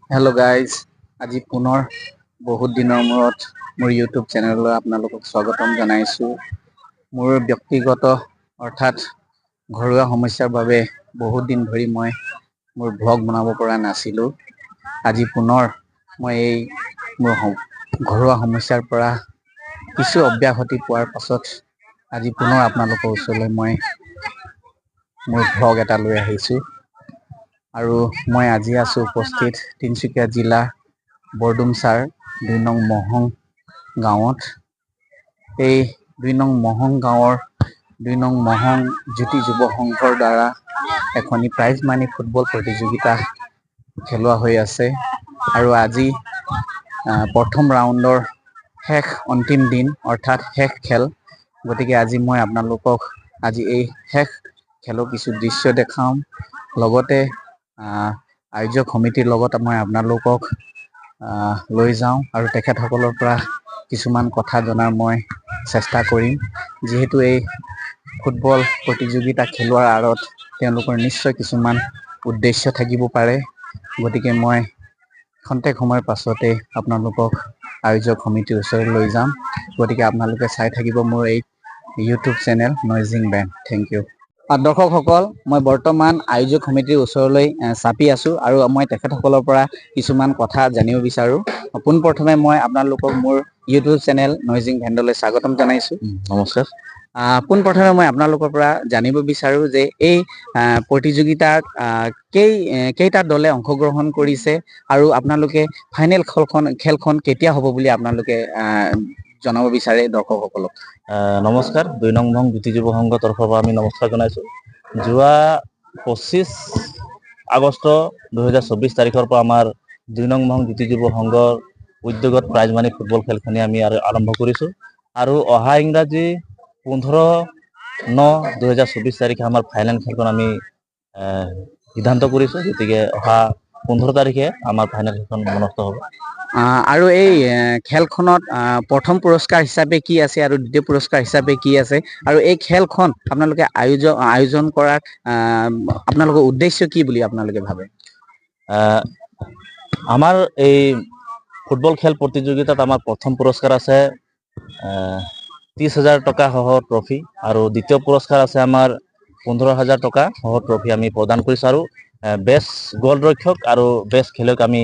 Hello' guys, আজি পুনৰ বহুত দিনৰ মূৰত মোৰ ইউটিউব চেনেললৈ আপোনালোকক স্বাগতম জনাইছোঁ। মোৰ ব্যক্তিগত অৰ্থাৎ ঘৰুৱা সমস্যাৰ বাবে বহুত দিন ধৰি মই মোৰ ভ্লগ বনাব পৰা নাছিলোঁ। আজি পুনৰ মই এই মোৰ ঘৰুৱা সমস্যাৰ পৰা কিছু অব্যাহতি পোৱাৰ পাছত আজি পুনৰ আপোনালোকৰ ওচৰলৈ মই মোৰ ভ্লগ এটা লৈ আহিছোঁ। আৰু মই আজি আছোঁ উপস্থিত তিনিচুকীয়া জিলা বৰডুমচাৰ ২ নং মহং গাঁৱত। এই ২ নং মহং গাঁৱৰ ২ নং মহং জ্যোতি যুৱ সংঘৰ দ্বাৰা এখনি প্ৰাইজ মানি ফুটবল প্ৰতিযোগিতা খেলোৱা হৈ আছে। আৰু আজি প্ৰথম ৰাউণ্ডৰ শেষ অন্তিম দিন অৰ্থাৎ শেষ খেল। গতিকে আজি মই আপোনালোকক আজি এই শেষ খেলৰ কিছু দৃশ্য দেখাম। লগতে আয়োজক সমিতিৰ লগত মই আপোনালোকক লৈ যাওঁ আৰু তেখেতসকলৰ পৰা কিছুমান কথা জনাৰ মই চেষ্টা কৰিম। যিহেতু এই ফুটবল প্ৰতিযোগিতা খেলোৱাৰ আঁৰত তেওঁলোকৰ নিশ্চয় কিছুমান উদ্দেশ্য থাকিব পাৰে। গতিকে মই খন্তেক সময়ৰ পাছতে আপোনালোকক আয়োজক সমিতিৰ ওচৰলৈ লৈ যাম। গতিকে আপোনালোকে চাই থাকিব মোৰ এই ইউটিউব চেনেল নইজিং বেণ্ড। Thank you. দৰ্শকসকল, মই বৰ্তমান আয়োজক সমিতিৰ ওচৰলৈ চাপি আছোঁ আৰু মই তেখেতসকলৰ পৰা কিছুমান কথা জানিব বিচাৰোঁ। পোনপ্ৰথমে মই আপোনালোকক মোৰ ইউটিউব চেনেল নইজিং বেণ্ডলৈ স্বাগতম জনাইছোঁ। নমস্কাৰ। পোনপ্ৰথমে মই আপোনালোকৰ পৰা জানিব বিচাৰোঁ যে এই প্ৰতিযোগিতাত কেইটা দলে অংশগ্ৰহণ কৰিছে আৰু আপোনালোকে ফাইনেল খেলখন কেতিয়া হ'ব বুলি আপোনালোকে জনাব বিচাৰে দৰ্শকসকলক। নমস্কাৰ। ২ নং মহং জ্যোতি যুৱ সংঘৰ তৰফৰ পৰা আমি নমস্কাৰ জনাইছোঁ। যোৱা ২৫ আগষ্ট ২০২৪ তাৰিখৰ পৰা আমাৰ ২ নং মহং জ্যোতি যুৱ সংঘৰ উদ্যোগত প্ৰাইজ মানি ফুটবল খেলখনি আমি আৰম্ভ কৰিছোঁ। আৰু অহা ইংৰাজী ১৫/৯/২০২৪ তাৰিখে আমাৰ ফাইনেল খেলখন আমি সিদ্ধান্ত কৰিছোঁ। গতিকে অহা ১৫ তাৰিখে আমাৰ ফাইনেল খেলখন অনুষ্ঠিত হ'ব। আৰু এই খেলখনত প্ৰথম পুৰস্কাৰ হিচাপে কি আছে আৰু দ্বিতীয় পুৰস্কাৰ হিচাপে কি আছে, আৰু এই খেলখন আপোনালোকে আয়োজন কৰাৰ আপোনালোকৰ উদ্দেশ্য কি বুলি আপোনালোকে ভাবে? আমাৰ এই ফুটবল খেল প্ৰতিযোগিতাত আমাৰ প্ৰথম পুৰস্কাৰ আছে ৩০,০০০ টকা সহ ট্ৰফি, আৰু দ্বিতীয় পুৰস্কাৰ আছে আমাৰ ১৫,০০০ টকা সহ ট্ৰফি আমি প্ৰদান কৰিছোঁ। আৰু বেষ্ট গ'লৰক্ষক আৰু বেষ্ট খেলুৱৈক আমি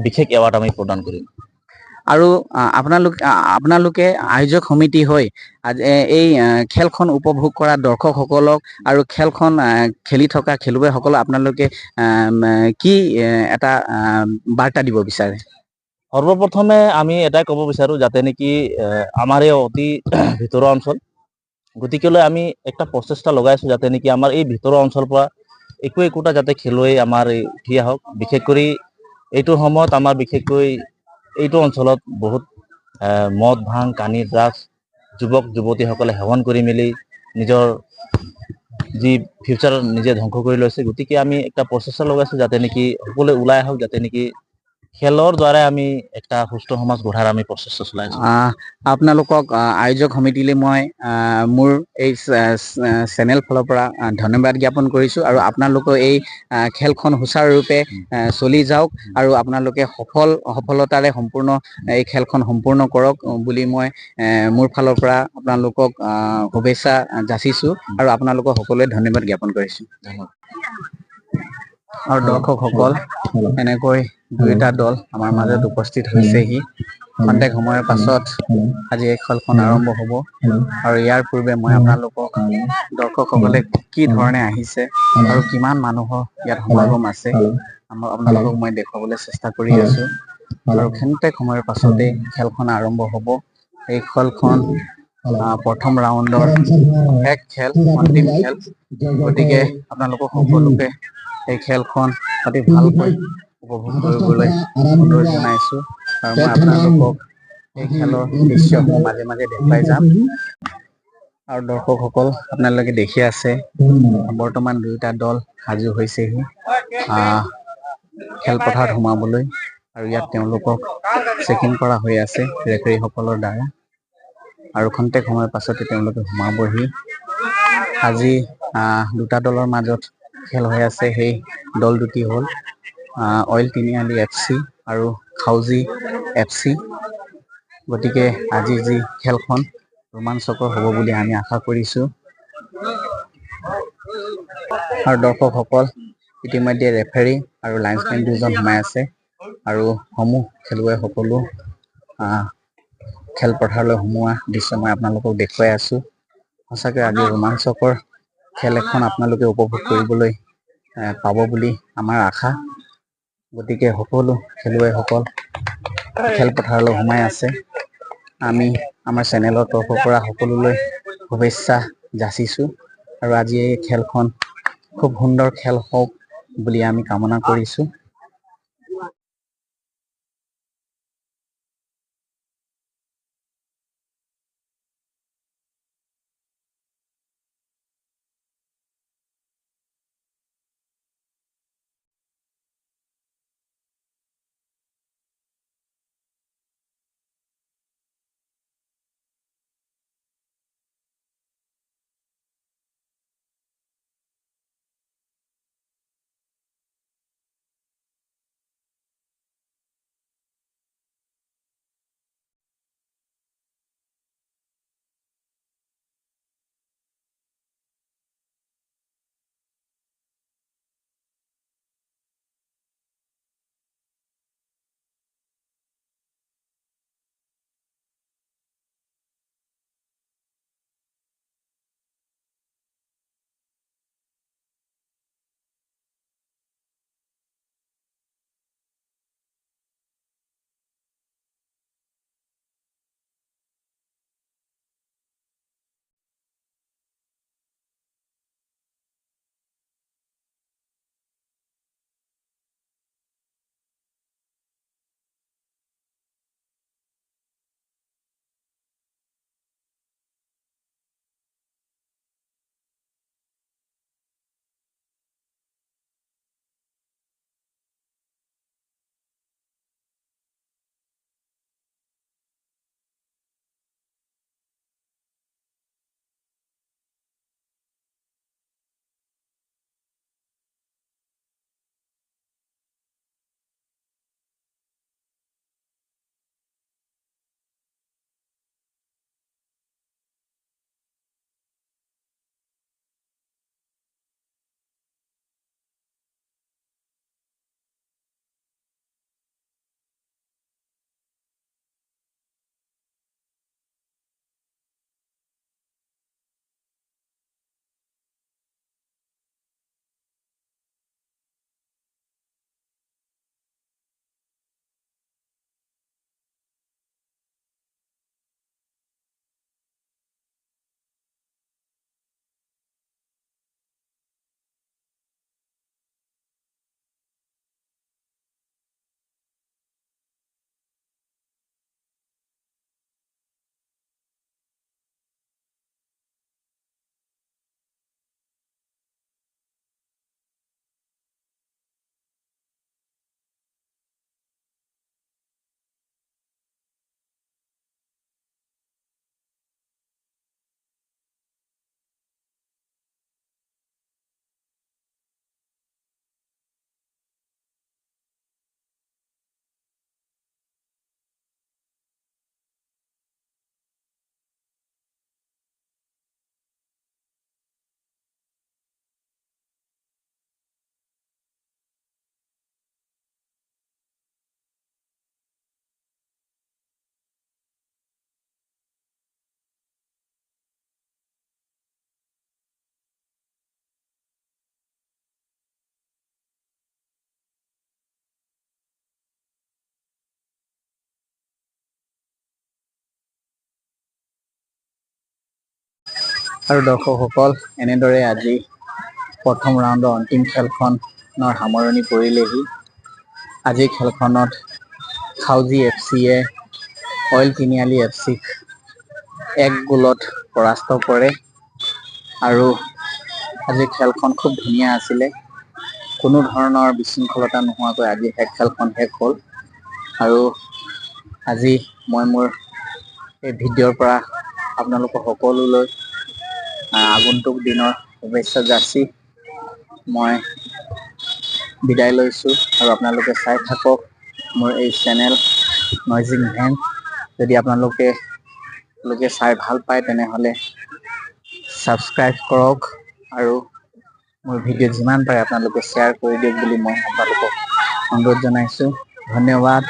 বিশেষ এৱাৰ্ড আমি প্ৰদান কৰিম। আৰু আপোনালোকে আয়োজক সমিতি হৈ এই খেলখন উপভোগ কৰা দৰ্শকসকলক আৰু খেলখন খেলি থকা খেলুৱৈসকলক আপোনালোকে কি এটা বাৰ্তা দিব বিচাৰে? সৰ্বপ্ৰথমে আমি এটাই ক'ব বিচাৰোঁ, যাতে নেকি আমাৰ এই অতি ভিতৰুৱা অঞ্চল, গতিকেলৈ আমি একটা প্ৰচেষ্টা লগাইছোঁ যাতে নেকি আমাৰ এই ভিতৰুৱা অঞ্চলৰ পৰা একোটা যাতে খেলুৱৈ আমাৰ উঠি আহক। বিশেষ কৰি এইটো সময়ত আমাৰ বিশেষকৈ এইটো অঞ্চলত বহুত মদ ভাং কানি ড্ৰাগছ যুৱক যুৱতীসকলে সেৱন কৰি মেলি নিজৰ যি ফিউচাৰ নিজে ধ্বংস কৰি লৈছে। গতিকে আমি একটা প্ৰচেষ্টা লগাইছোঁ যাতে নেকি সকলোৱে ওলাই আহক, যাতে নেকি খেলৰ দ্বাৰাই আমি একটা সুস্থ সমাজ গঢ়াৰ আমি প্ৰচেষ্টা চলাইছোঁ। আপোনালোকক আয়োজক সমিতিলৈ মই মোৰ এই চেনেল ফালৰ পৰা ধন্যবাদ জ্ঞাপন কৰিছোঁ। আৰু আপোনালোকৰ এই খেলখন সুচাৰুৰূপে চলি যাওক আৰু আপোনালোকে সফলতাৰে সম্পূৰ্ণ এই খেলখন সম্পূৰ্ণ কৰক বুলি মই মোৰ ফালৰ পৰা আপোনালোকক শুভেচ্ছা যাচিছোঁ আৰু আপোনালোকক সকলোৱে ধন্যবাদ জ্ঞাপন কৰিছোঁ। আৰু দৰ্শকসকল, এনেকৈ দুয়োটা দল আমাৰ মাজত উপস্থিত হৈছেহি। খন্তেক সময়ৰ পাছত আজি এই খেলখন আৰম্ভ হ'ব। আৰু ইয়াৰ পূৰ্বে মই আপোনালোকক দৰ্শকসকলে কি ধৰণে আহিছে আৰু কিমান মানুহৰ ইয়াত সমাগম আছে আপোনালোকক মই দেখুৱাবলৈ চেষ্টা কৰি আছোঁ। আৰু খন্তেক সময়ৰ পাছতেই খেলখন আৰম্ভ হ'ব। এই খেলখন প্ৰথম ৰাউণ্ডৰ শেষ খেল, অন্তিম খেল। গতিকে আপোনালোকক সকলোকে এই খেলখন অতি ভালকৈ উপভোগ কৰিবলৈ অনুৰোধ জনাইছোঁ। আৰু মই আপোনালোকক এই খেলৰ দৃশ্যসমূহ মাজে মাজে দেখুৱাই যাম। আৰু দৰ্শকসকল, আপোনালোকে দেখি আছে বৰ্তমান দুয়োটা দল সাজু হৈছেহি খেলপথাৰত সোমাবলৈ। আৰু ইয়াত তেওঁলোকক চেকিং কৰা হৈ আছে ৰেফাৰীসকলৰ দ্বাৰা। আৰু খন্তেক সময়ৰ পাছতে তেওঁলোকে সোমাবহি। আজি দুটা দলৰ মাজত খেল হৈ আছে। সেই দল দুটি হ'ল অইল তিনিআলি FC আৰু খাউজি FC। গতিকে আজি যি খেলখন ৰোমাঞ্চকৰ হ'ব বুলি আমি আশা কৰিছোঁ। আৰু দৰ্শকসকল ইতিমধ্যে ৰেফাৰী আৰু লাইন্সমেন দুজন সোমাই আছে আৰু সমূহ খেলুৱৈ সকলো খেলপথাৰলৈ সোমোৱা দৃশ্য মই আপোনালোকক দেখুৱাই আছোঁ। সঁচাকৈ আজি ৰোমাঞ্চকৰ খেল এখন আপোনালোকে উপভোগ কৰিবলৈ পাব বুলি আমাৰ আশা। গতিকে সকলো খেলুৱৈসকল খেলপথাৰলৈ সোমাই আছে। আমি আমাৰ চেনেলৰ তৰফৰ পৰা সকলোলৈ শুভেচ্ছা যাচিছোঁ আৰু আজি এই খেলখন খুব সুন্দৰ খেল হওক বুলি আমি কামনা কৰিছোঁ। আৰু দৰ্শকসকল এনেদৰে আজি প্ৰথম ৰাউণ্ডৰ অন্তিম খেলখনৰ সামৰণি পৰিলেহি। আজিৰ খেলখনত খাউজি FCয়ে অইল তিনিআলি FCক 1 গ'লত পৰাস্ত কৰে আৰু আজিৰ খেলখন খুব ধুনীয়া আছিলে। কোনো ধৰণৰ বিশৃংখলতা নোহোৱাকৈ আজি খেলখন শেষ হ'ল আৰু আজি মই মোৰ এই ভিডিঅ'ৰ পৰা আপোনালোকৰ সকলোলৈ আগন্তুক দিনৰ শুভেচ্ছা যাচি মই বিদায় লৈছোঁ আৰু আপোনালোকে চাই থাকক মোৰ এই চেনেল নইজিং ভেন। যদি আপোনালোকে চাই ভাল পায় তেনেহ'লে ছাবস্ক্ৰাইব কৰক আৰু মোৰ ভিডিঅ' যিমান পাৰে আপোনালোকে শ্বেয়াৰ কৰি দিয়ক বুলি মই আপোনালোকক অনুৰোধ জনাইছোঁ। ধন্যবাদ।